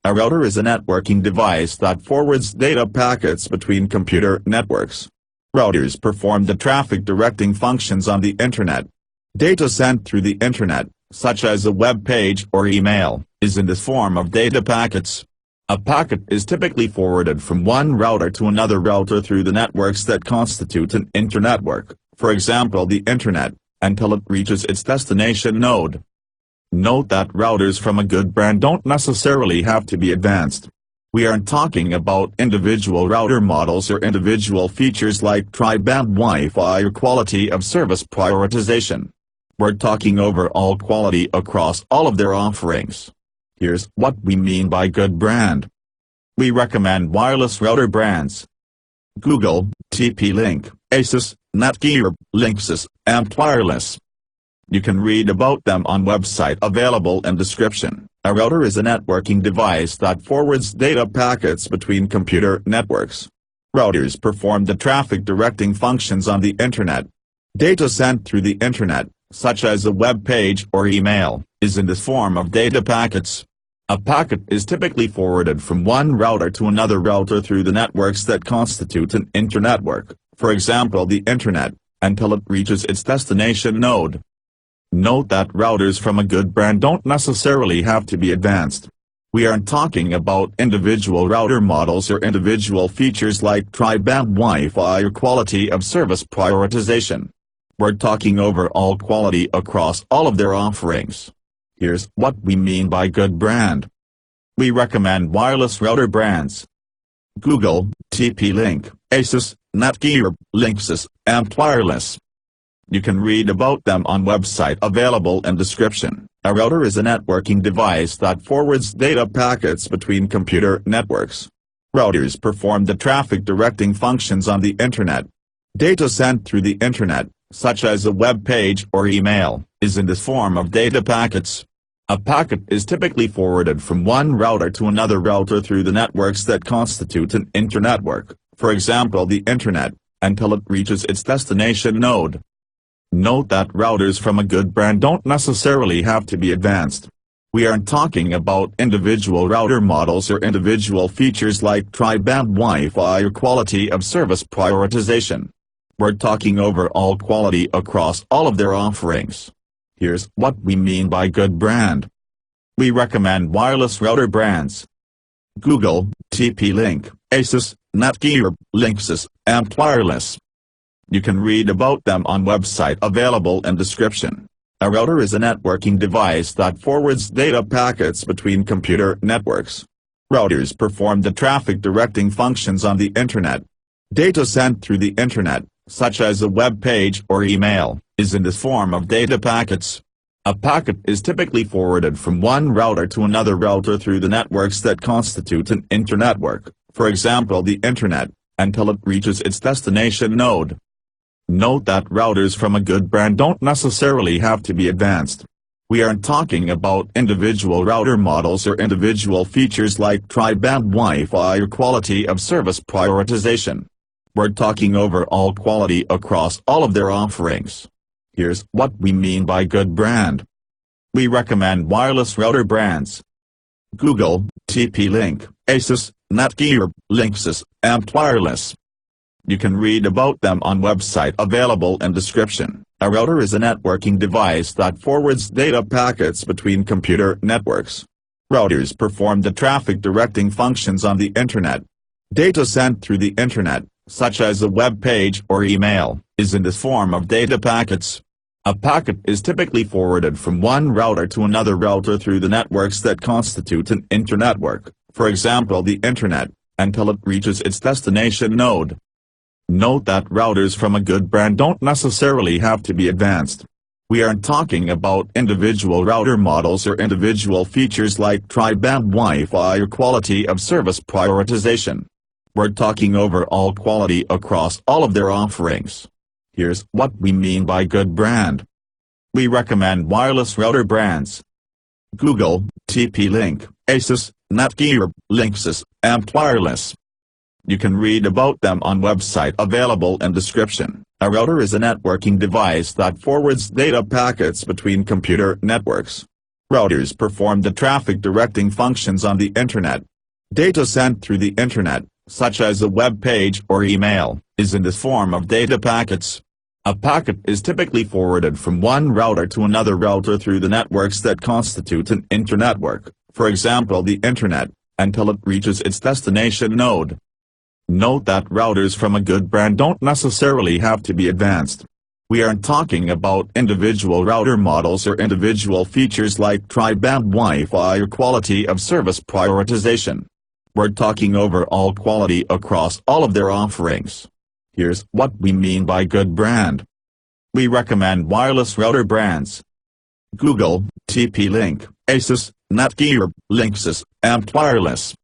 A router is a networking device that forwards data packets between computer networks. Routers perform the traffic directing functions on the Internet. Data sent through the Internet, such as a web page or email, is in the form of data packets. A packet is typically forwarded from one router to another router through the networks that constitute an internetwork, for example the Internet, until it reaches its destination node. Note that routers from a good brand don't necessarily have to be advanced. We aren't talking about individual router models or individual features like tri-band Wi-Fi or quality of service prioritization. We're talking overall quality across all of their offerings. Here's what we mean by good brand. We recommend wireless router brands: Google, TP-Link, Asus, Netgear, Linksys, and Wireless. You can read about them on website available in description. A router is a networking device that forwards data packets between computer networks. Routers perform the traffic directing functions on the Internet. Data sent through the Internet, such as a web page or email, is in the form of data packets. A packet is typically forwarded from one router to another router through the networks that constitute an internetwork, for example the Internet, until it reaches its destination node. Note that routers from a good brand don't necessarily have to be advanced. We aren't talking about individual router models or individual features like tri-band Wi-Fi or quality of service prioritization. We're talking overall quality across all of their offerings. Here's what we mean by good brand. We recommend wireless router brands: Google, TP-Link, Asus, Netgear, Linksys, and Wireless. You can read about them on website available in description. A router is a networking device that forwards data packets between computer networks. Routers perform the traffic directing functions on the Internet. Data sent through the Internet, such as a web page or email, is in the form of data packets. A packet is typically forwarded from one router to another router through the networks that constitute an internetwork, for example the Internet, until it reaches its destination node. Note that routers from a good brand don't necessarily have to be advanced. We aren't talking about individual router models or individual features like tri-band Wi-Fi or quality of service prioritization. We're talking overall quality across all of their offerings. Here's what we mean by good brand. We recommend wireless router brands: Google, TP-Link, Asus, Netgear, Linksys, and Wireless. You can read about them on website available in description. A router is a networking device that forwards data packets between computer networks. Routers perform the traffic directing functions on the Internet. Data sent through the Internet, such as a web page or email, is in the form of data packets. A packet is typically forwarded from one router to another router through the networks that constitute an internetwork, for example the Internet, until it reaches its destination node. Note that routers from a good brand don't necessarily have to be advanced. We aren't talking about individual router models or individual features like tri-band Wi-Fi or quality of service prioritization. We're talking overall quality across all of their offerings. Here's what we mean by good brand. We recommend wireless router brands: Google, TP-Link, Asus, Netgear, Linksys, and Wireless. You can read about them on website available in description. A router is a networking device that forwards data packets between computer networks. Routers perform the traffic directing functions on the Internet. Data sent through the Internet, such as a web page or email, is in the form of data packets. A packet is typically forwarded from one router to another router through the networks that constitute an internetwork, for example the Internet, until it reaches its destination node. Note that routers from a good brand don't necessarily have to be advanced. We aren't talking about individual router models or individual features like tri-band Wi-Fi or quality of service prioritization. We're talking overall quality across all of their offerings. Here's what we mean by good brand. We recommend wireless router brands: Google, TP-Link, Asus, Netgear, Linksys, and Wireless. You can read about them on website available in description. A router is a networking device that forwards data packets between computer networks. Routers perform the traffic directing functions on the Internet. Data sent through the Internet, such as a web page or email, is in the form of data packets. A packet is typically forwarded from one router to another router through the networks that constitute an internetwork, for example the Internet, until it reaches its destination node. Note that routers from a good brand don't necessarily have to be advanced. We aren't talking about individual router models or individual features like tri-band Wi-Fi or quality of service prioritization. We're talking overall quality across all of their offerings. Here's what we mean by good brand. We recommend wireless router brands: Google, TP-Link, Asus, Netgear, Linksys, and Wireless.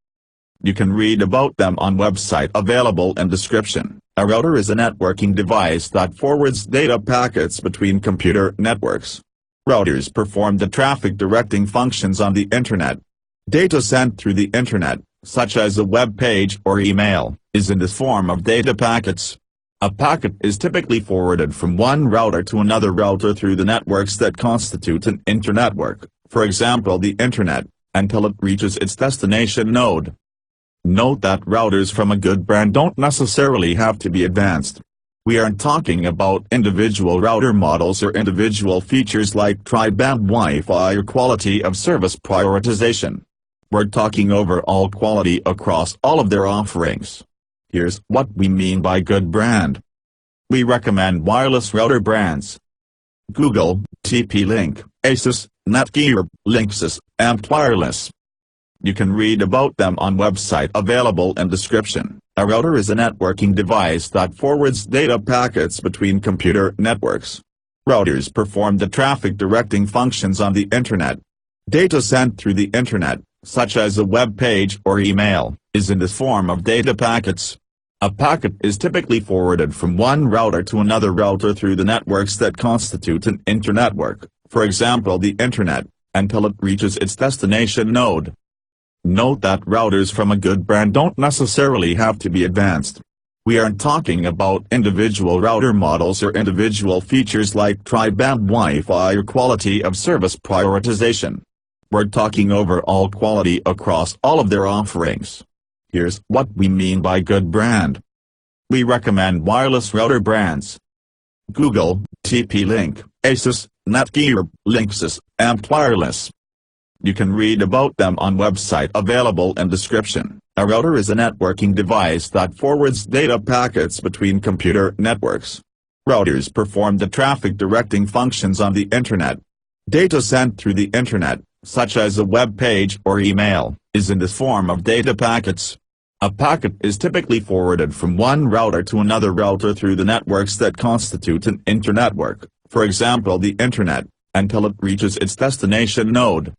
You can read about them on website available in description. A router is a networking device that forwards data packets between computer networks. Routers perform the traffic directing functions on the Internet. Data sent through the Internet, such as a web page or email, is in the form of data packets. A packet is typically forwarded from one router to another router through the networks that constitute an internetwork, for example the Internet, until it reaches its destination node. Note that routers from a good brand don't necessarily have to be advanced. We aren't talking about individual router models or individual features like tri-band Wi-Fi or quality of service prioritization. We're talking overall quality across all of their offerings. Here's what we mean by good brand. We recommend wireless router brands: Google, TP-Link, Asus, Netgear, Linksys, and Wireless. You can read about them on website available in description. A router is a networking device that forwards data packets between computer networks. Routers perform the traffic directing functions on the Internet. Data sent through the Internet, such as a web page or email, is in the form of data packets. A packet is typically forwarded from one router to another router through the networks that constitute an internetwork, for example the Internet, until it reaches its destination node. Note that routers from a good brand don't necessarily have to be advanced. We aren't talking about individual router models or individual features like tri-band Wi-Fi or quality of service prioritization. We're talking overall quality across all of their offerings. Here's what we mean by good brand. We recommend wireless router brands: Google, TP-Link, Asus, Netgear, Linksys, and Wireless. You can read about them on website available in description. A router is a networking device that forwards data packets between computer networks. Routers perform the traffic directing functions on the Internet. Data sent through the Internet, such as a web page or email, is in the form of data packets. A packet is typically forwarded from one router to another router through the networks that constitute an internetwork, for example the Internet, until it reaches its destination node.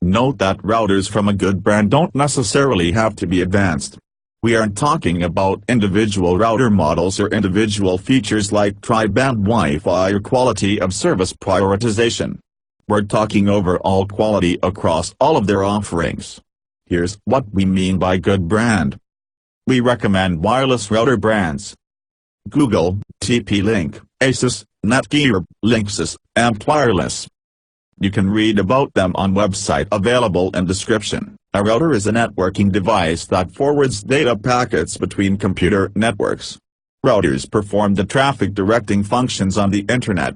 Note that routers from a good brand don't necessarily have to be advanced. We aren't talking about individual router models or individual features like tri-band Wi-Fi or quality of service prioritization. We're talking overall quality across all of their offerings. Here's what we mean by good brand. We recommend wireless router brands: Google, TP-Link, Asus, Netgear, Linksys, and Wireless. You can read about them on website available in description. A router is a networking device that forwards data packets between computer networks. Routers perform the traffic directing functions on the Internet.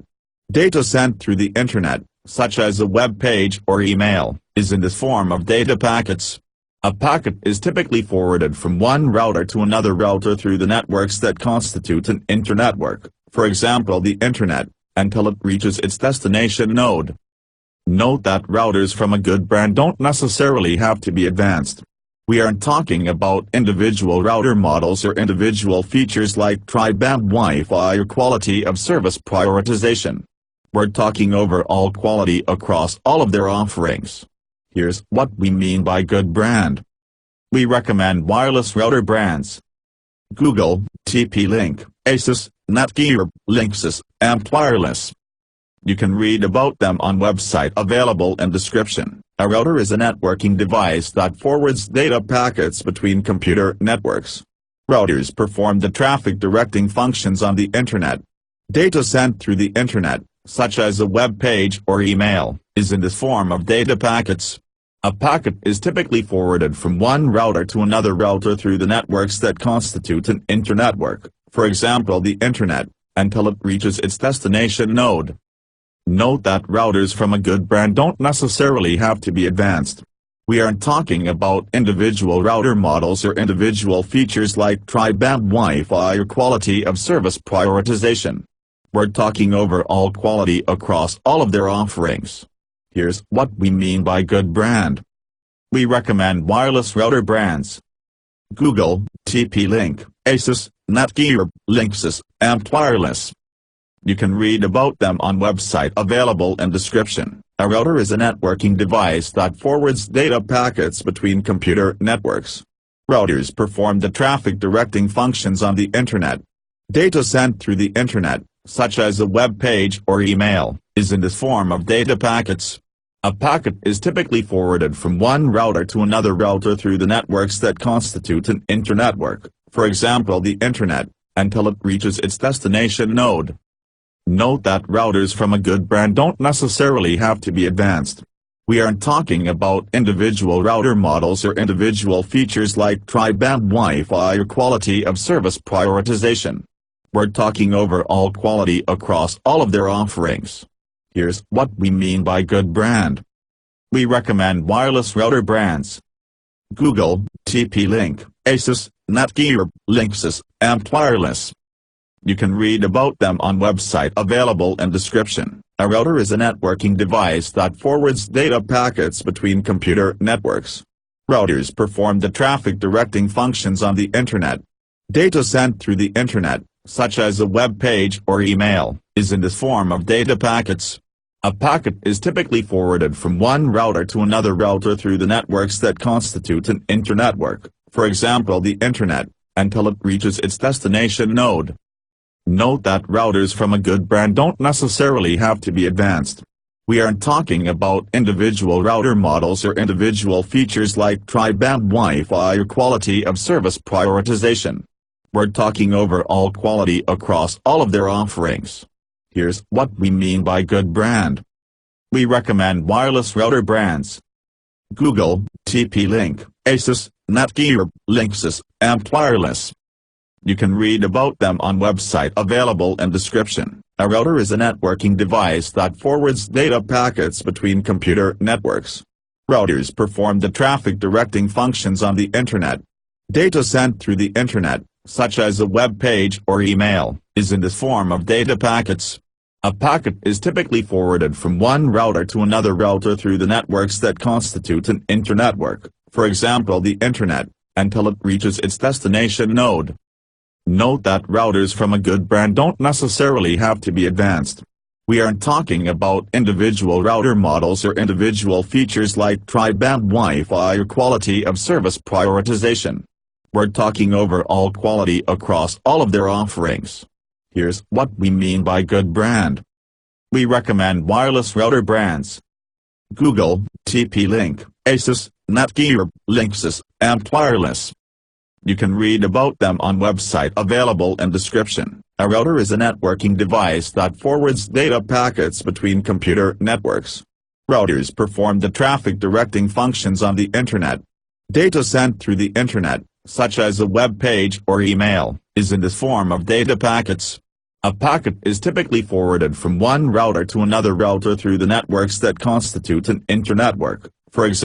Data sent through the Internet, such as a web page or email, is in the form of data packets. A packet is typically forwarded from one router to another router through the networks that constitute an internetwork, for example the Internet, until it reaches its destination node. Note that routers from a good brand don't necessarily have to be advanced. We aren't talking about individual router models or individual features like tri-band Wi-Fi or quality of service prioritization. We're talking overall quality across all of their offerings. Here's what we mean by good brand. We recommend wireless router brands: Google, TP-Link, Asus, Netgear, Linksys, and Wireless. You can read about them on website available in description. A router is a networking device that forwards data packets between computer networks. Routers perform the traffic directing functions on the Internet. Data sent through the Internet, such as a web page or email, is in the form of data packets. A packet is typically forwarded from one router to another router through the networks that constitute an internetwork, for example the Internet, until it reaches its destination node. Note that routers from a good brand don't necessarily have to be advanced. We aren't talking about individual router models or individual features like tri-band Wi-Fi or quality of service prioritization. We're talking overall quality across all of their offerings. Here's what we mean by good brand. We recommend wireless router brands: Google, TP-Link, Asus, Netgear, Linksys, and Wireless. You can read about them on website available in description. A router is a networking device that forwards data packets between computer networks. Routers perform the traffic directing functions on the Internet. Data sent through the Internet, such as a web page or email, is in the form of data packets. A packet is typically forwarded from one router to another router through the networks that constitute an internetwork, for example the Internet, until it reaches its destination node. Note that routers from a good brand don't necessarily have to be advanced. We aren't talking about individual router models or individual features like tri-band Wi-Fi or quality of service prioritization. We're talking overall quality across all of their offerings. Here's what we mean by good brand. We recommend wireless router brands: Google, TP-Link, Asus, Netgear, Linksys, and Wireless. You can read about them on website available in description. A router is a networking device that forwards data packets between computer networks. Routers perform the traffic directing functions on the Internet. Data sent through the Internet, such as a web page or email, is in the form of data packets. A packet is typically forwarded from one router to another router through the networks that constitute an internetwork, for example the Internet, until it reaches its destination node. Note that routers from a good brand don't necessarily have to be advanced. We aren't talking about individual router models or individual features like tri-band Wi-Fi or quality of service prioritization. We're talking overall quality across all of their offerings. Here's what we mean by good brand. We recommend wireless router brands: Google, TP-Link, Asus, Netgear, Linksys, and Wireless. You can read about them on website available in description. A router is a networking device that forwards data packets between computer networks. Routers perform the traffic directing functions on the Internet. Data sent through the Internet, such as a web page or email, is in the form of data packets. A packet is typically forwarded from one router to another router through the networks that constitute an internetwork, for example the Internet, until it reaches its destination node. Note that routers from a good brand don't necessarily have to be advanced. We aren't talking about individual router models or individual features like tri-band Wi-Fi or quality of service prioritization. We're talking overall quality across all of their offerings. Here's what we mean by good brand. We recommend wireless router brands: Google, TP-Link, Asus, Netgear, Linksys, and Wireless. You can read about them on website available in description. A router is a networking device that forwards data packets between computer networks. Routers perform the traffic directing functions on the Internet. Data sent through the Internet, such as a web page or email, is in the form of data packets. A packet is typically forwarded from one router to another router through the networks that constitute an internetwork, for example